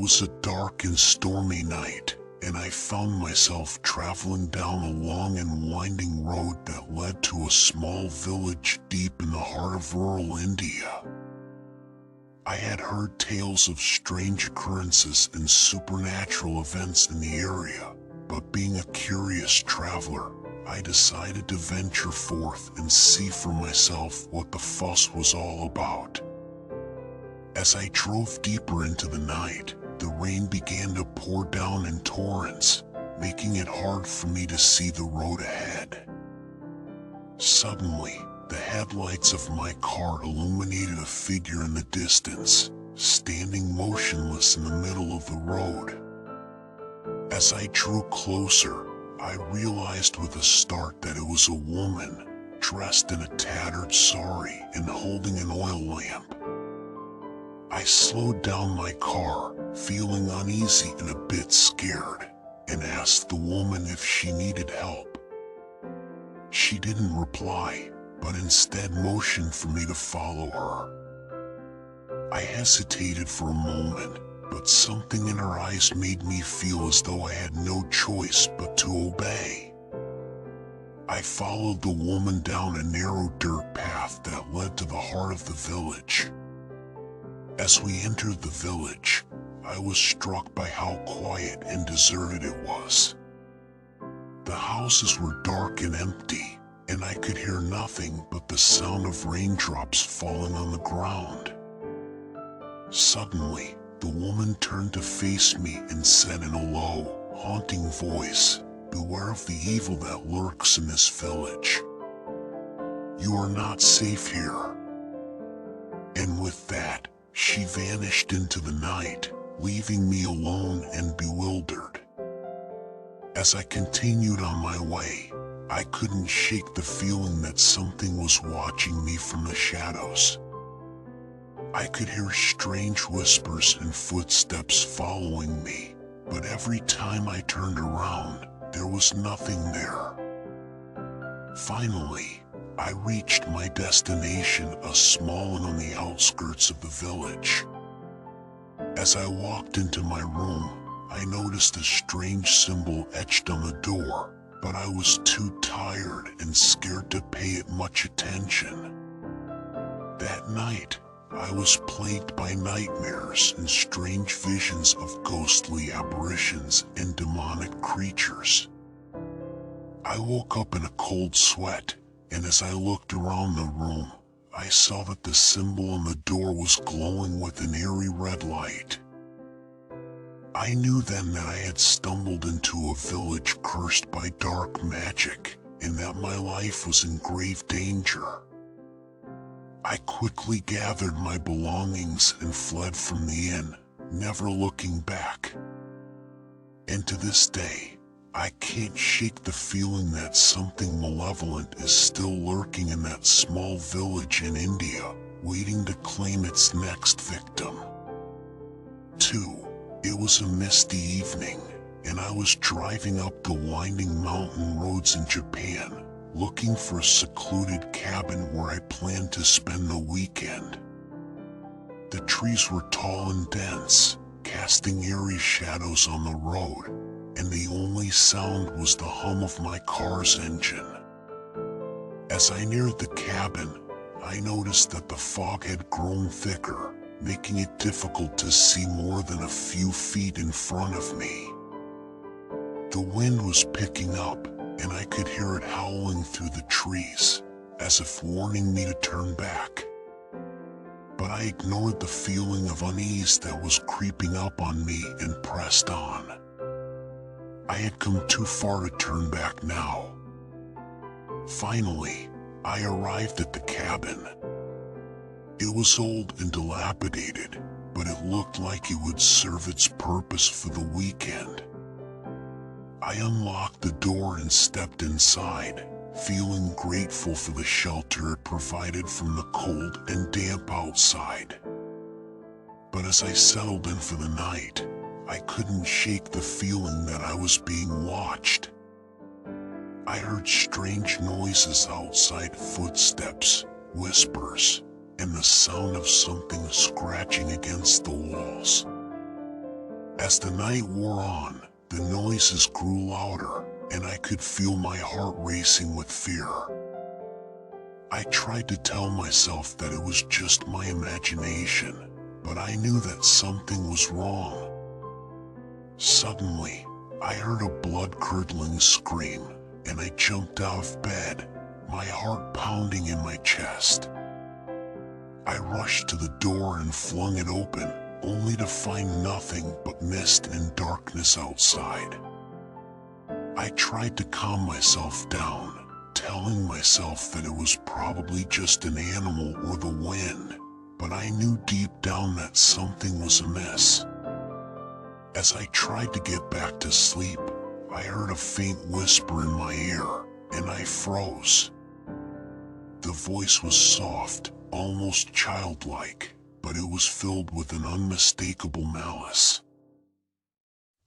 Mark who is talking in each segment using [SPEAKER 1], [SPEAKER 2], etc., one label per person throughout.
[SPEAKER 1] was a dark and stormy night, and I found myself traveling down a long and winding road that led to a small village deep in the heart of rural India. I had heard tales of strange occurrences and supernatural events in the area, but being a curious traveler, I decided to venture forth and see for myself what the fuss was all about. As I drove deeper into the night, the rain began to pour down in torrents, making it hard for me to see the road ahead. Suddenly, the headlights of my car illuminated a figure in the distance, standing motionless in the middle of the road. As I drew closer, I realized with a start that it was a woman, dressed in a tattered sari and holding an oil lamp. I slowed down my car, feeling uneasy and a bit scared, and asked the woman if she needed help. She didn't reply, but instead motioned for me to follow her. I hesitated for a moment, but something in her eyes made me feel as though I had no choice but to obey. I followed the woman down a narrow dirt path that led to the heart of the village. As we entered the village, I was struck by how quiet and deserted it was. The houses were dark and empty, and I could hear nothing but the sound of raindrops falling on the ground. Suddenly, the woman turned to face me and said in a low, haunting voice, "Beware of the evil that lurks in this village. You are not safe here." And with that, she vanished into the night, leaving me alone and bewildered. As I continued on my way, I couldn't shake the feeling that something was watching me from the shadows. I could hear strange whispers and footsteps following me, but every time I turned around, there was nothing there. Finally, I reached my destination, a small inn on the outskirts of the village. As I walked into my room, I noticed a strange symbol etched on the door, but I was too tired and scared to pay it much attention. That night, I was plagued by nightmares and strange visions of ghostly apparitions and demonic creatures. I woke up in a cold sweat, and as I looked around the room, I saw that the symbol on the door was glowing with an eerie red light. I knew then that I had stumbled into a village cursed by dark magic, and that my life was in grave danger. I quickly gathered my belongings and fled from the inn, never looking back. And to this day, I can't shake the feeling that something malevolent is still lurking in that small village in India, waiting to claim its next victim. 2. It was a misty evening, and I was driving up the winding mountain roads in Japan, looking for a secluded cabin where I planned to spend the weekend. The trees were tall and dense, casting eerie shadows on the road, and the only sound was the hum of my car's engine. As I neared the cabin, I noticed that the fog had grown thicker, making it difficult to see more than a few feet in front of me. The wind was picking up, and I could hear it howling through the trees, as if warning me to turn back. But I ignored the feeling of unease that was creeping up on me and pressed on. I had come too far to turn back now. Finally, I arrived at the cabin. It was old and dilapidated, but it looked like it would serve its purpose for the weekend. I unlocked the door and stepped inside, feeling grateful for the shelter it provided from the cold and damp outside. But as I settled in for the night, I couldn't shake the feeling that I was being watched. I heard strange noises outside, footsteps, whispers, and the sound of something scratching against the walls. As the night wore on, the noises grew louder, and I could feel my heart racing with fear. I tried to tell myself that it was just my imagination, but I knew that something was wrong. Suddenly, I heard a blood-curdling scream, and I jumped out of bed, my heart pounding in my chest. I rushed to the door and flung it open, only to find nothing but mist and darkness outside. I tried to calm myself down, telling myself that it was probably just an animal or the wind, but I knew deep down that something was amiss. As I tried to get back to sleep, I heard a faint whisper in my ear, and I froze. The voice was soft, almost childlike, but it was filled with an unmistakable malice.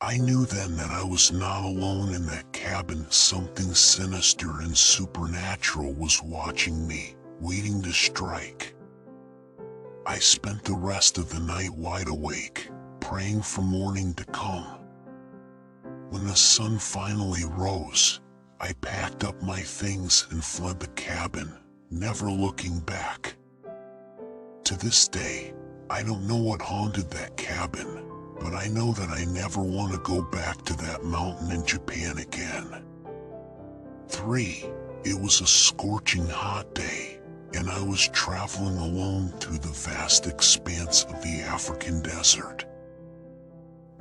[SPEAKER 1] I knew then that I was not alone in that cabin. Something sinister and supernatural was watching me, waiting to strike. I spent the rest of the night wide awake, praying for morning to come. When the sun finally rose, I packed up my things and fled the cabin, never looking back. To this day, I don't know what haunted that cabin, but I know that I never want to go back to that mountain in Japan again. 3. It was a scorching hot day, and I was traveling alone through the vast expanse of the African desert.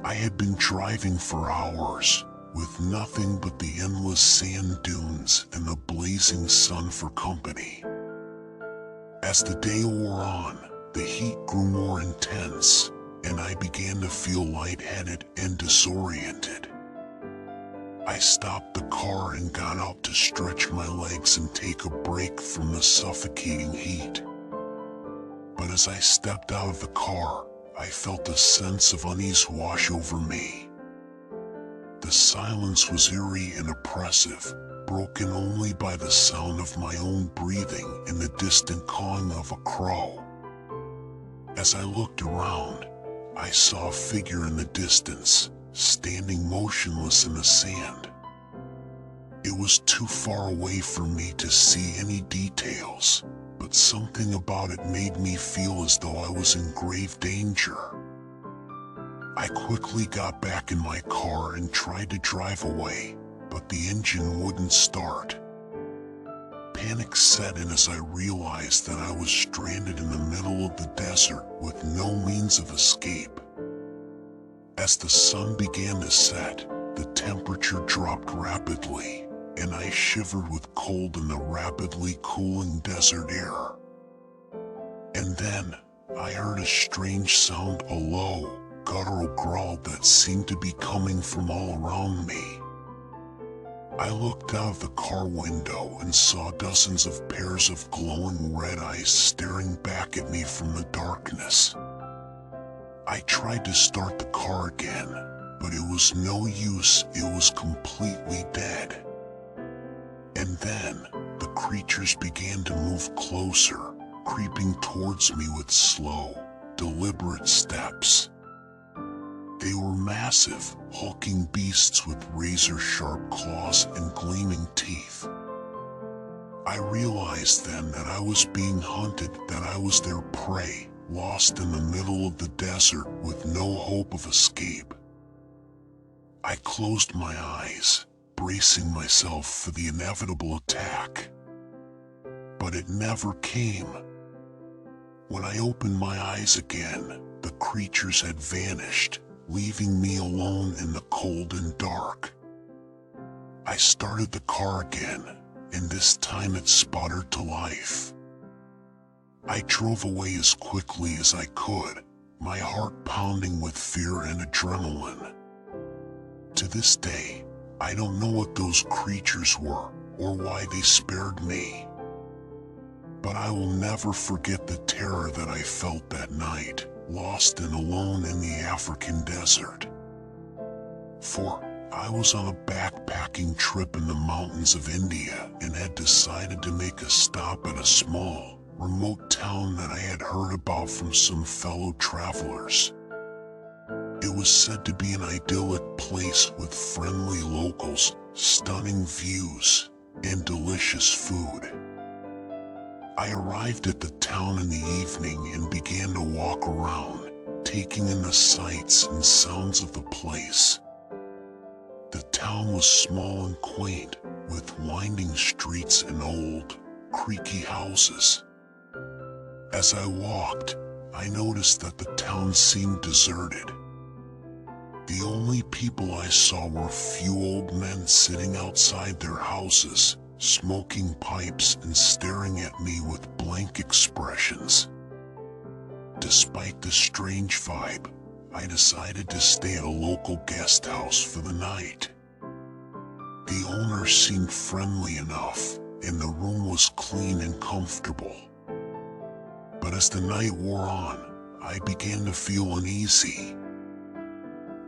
[SPEAKER 1] I had been driving for hours, with nothing but the endless sand dunes and the blazing sun for company. As the day wore on, the heat grew more intense, and I began to feel lightheaded and disoriented. I stopped the car and got out to stretch my legs and take a break from the suffocating heat. But as I stepped out of the car, I felt a sense of unease wash over me. The silence was eerie and oppressive, broken only by the sound of my own breathing and the distant cawing of a crow. As I looked around, I saw a figure in the distance, standing motionless in the sand. It was too far away for me to see any details, but something about it made me feel as though I was in grave danger. I quickly got back in my car and tried to drive away, but the engine wouldn't start. Panic set in as I realized that I was stranded in the middle of the desert with no means of escape. As the sun began to set, the temperature dropped rapidly, and I shivered with cold in the rapidly cooling desert air. And then, I heard a strange sound, a low, guttural growl that seemed to be coming from all around me. I looked out of the car window and saw dozens of pairs of glowing red eyes staring back at me from the darkness. I tried to start the car again, but it was no use. It was completely dead. And then, the creatures began to move closer, creeping towards me with slow, deliberate steps. They were massive, hulking beasts with razor-sharp claws and gleaming teeth. I realized then that I was being hunted, that I was their prey, lost in the middle of the desert with no hope of escape. I closed my eyes, bracing myself for the inevitable attack. But it never came. When I opened my eyes again, the creatures had vanished, leaving me alone in the cold and dark. I started the car again, and this time it sputtered to life. I drove away as quickly as I could, my heart pounding with fear and adrenaline. To this day, I don't know what those creatures were, or why they spared me. But I will never forget the terror that I felt that night, lost and alone in the African desert. For I was on a backpacking trip in the mountains of India and had decided to make a stop at a small, remote town that I had heard about from some fellow travelers. It was said to be an idyllic place with friendly locals, stunning views, and delicious food. I arrived at the town in the evening and began to walk around, taking in the sights and sounds of the place. The town was small and quaint, with winding streets and old, creaky houses. As I walked, I noticed that the town seemed deserted. The only people I saw were a few old men sitting outside their houses, smoking pipes and staring at me with blank expressions. Despite the strange vibe, I decided to stay at a local guest house for the night. The owner seemed friendly enough, and the room was clean and comfortable. But as the night wore on, I began to feel uneasy.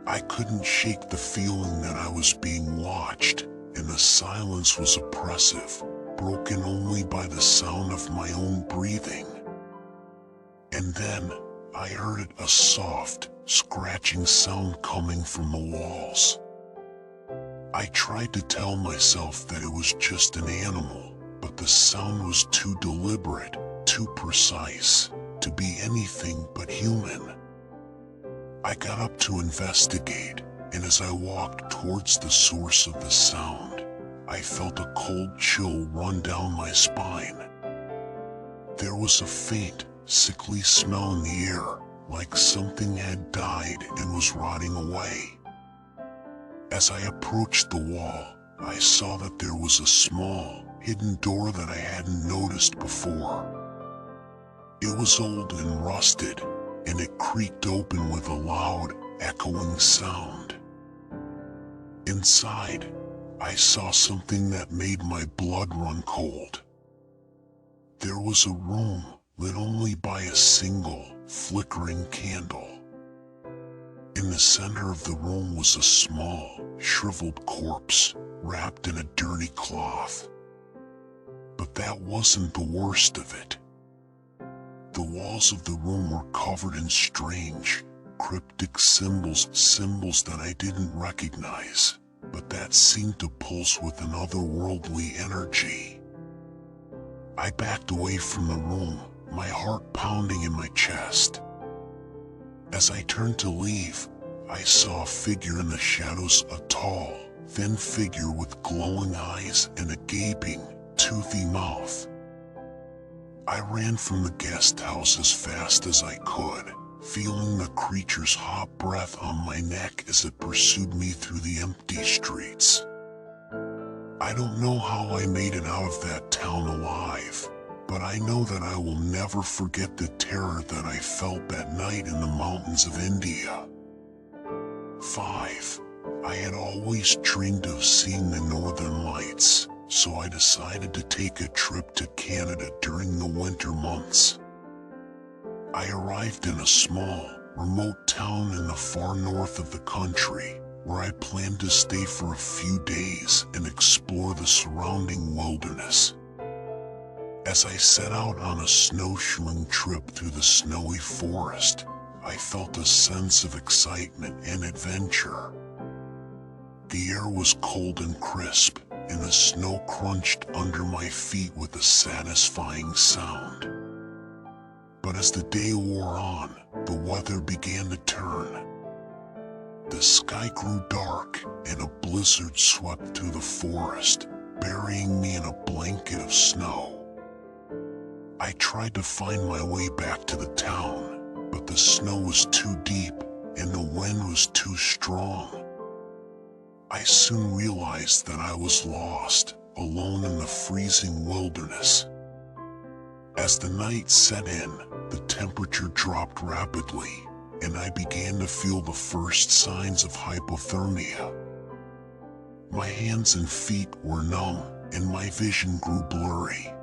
[SPEAKER 1] I couldn't shake the feeling that I was being watched, and the silence was oppressive, broken only by the sound of my own breathing. And then, I heard a soft, scratching sound coming from the walls. I tried to tell myself that it was just an animal, but the sound was too deliberate, too precise, to be anything but human. I got up to investigate, and as I walked towards the source of the sound, I felt a cold chill run down my spine. There was a faint, sickly smell in the air, like something had died and was rotting away. As I approached the wall, I saw that there was a small, hidden door that I hadn't noticed before. It was old and rusted, and it creaked open with a loud, echoing sound. Inside, I saw something that made my blood run cold. There was a room lit only by a single, flickering candle. In the center of the room was a small, shriveled corpse, wrapped in a dirty cloth. But that wasn't the worst of it. The walls of the room were covered in strange, cryptic symbols that I didn't recognize, but that seemed to pulse with an otherworldly energy. I backed away from the room, my heart pounding in my chest. As I turned to leave, I saw a figure in the shadows, a tall, thin figure with glowing eyes and a gaping, toothy mouth. I ran from the guest house as fast as I could, feeling the creature's hot breath on my neck as it pursued me through the empty streets. I don't know how I made it out of that town alive, but I know that I will never forget the terror that I felt that night in the mountains of India. 5. I had always dreamed of seeing the northern lights, so I decided to take a trip to Canada during the winter months. I arrived in a small, remote town in the far north of the country, where I planned to stay for a few days and explore the surrounding wilderness. As I set out on a snowshoeing trip through the snowy forest, I felt a sense of excitement and adventure. The air was cold and crisp, and the snow crunched under my feet with a satisfying sound. But as the day wore on, the weather began to turn. The sky grew dark, and a blizzard swept through the forest, burying me in a blanket of snow. I tried to find my way back to the town, but the snow was too deep, and the wind was too strong. I soon realized that I was lost, alone in the freezing wilderness. As the night set in, the temperature dropped rapidly, and I began to feel the first signs of hypothermia. My hands and feet were numb, and my vision grew blurry.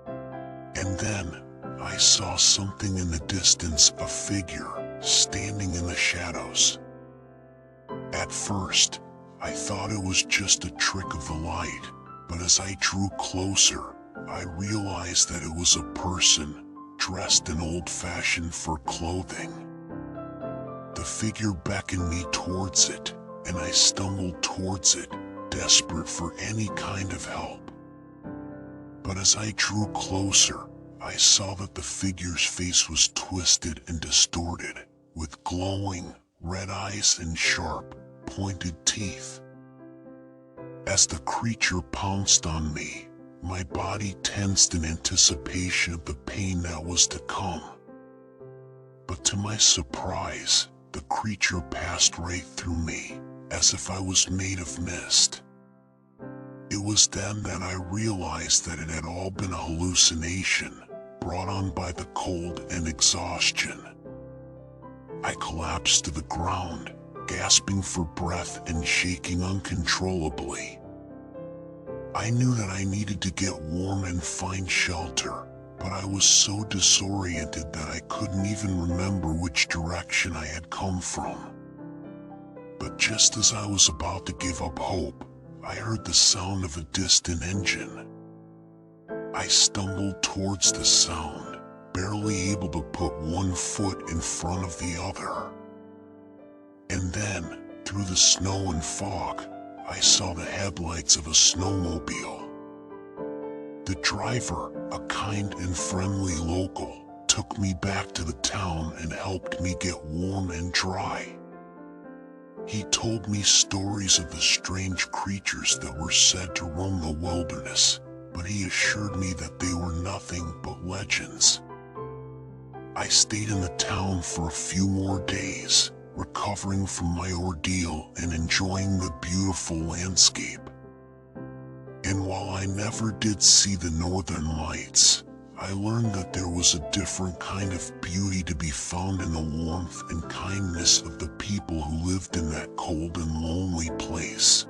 [SPEAKER 1] And then, I saw something in the distance, a figure, standing in the shadows. At first, I thought it was just a trick of the light, but as I drew closer, I realized that it was a person, dressed in old-fashioned fur clothing. The figure beckoned me towards it, and I stumbled towards it, desperate for any kind of help. But as I drew closer, I saw that the figure's face was twisted and distorted, with glowing, red eyes and sharp, pointed teeth. As the creature pounced on me, my body tensed in anticipation of the pain that was to come. But to my surprise, the creature passed right through me, as if I was made of mist. It was then that I realized that it had all been a hallucination, brought on by the cold and exhaustion. I collapsed to the ground, gasping for breath and shaking uncontrollably. I knew that I needed to get warm and find shelter, but I was so disoriented that I couldn't even remember which direction I had come from. But just as I was about to give up hope, I heard the sound of a distant engine. I stumbled towards the sound, barely able to put one foot in front of the other. And then, through the snow and fog, I saw the headlights of a snowmobile. The driver, a kind and friendly local, took me back to the town and helped me get warm and dry. He told me stories of the strange creatures that were said to roam the wilderness, but he assured me that they were nothing but legends. I stayed in the town for a few more days, recovering from my ordeal and enjoying the beautiful landscape. And while I never did see the northern lights, I learned that there was a different kind of beauty to be found in the warmth and kindness of the people who lived in that cold and lonely place.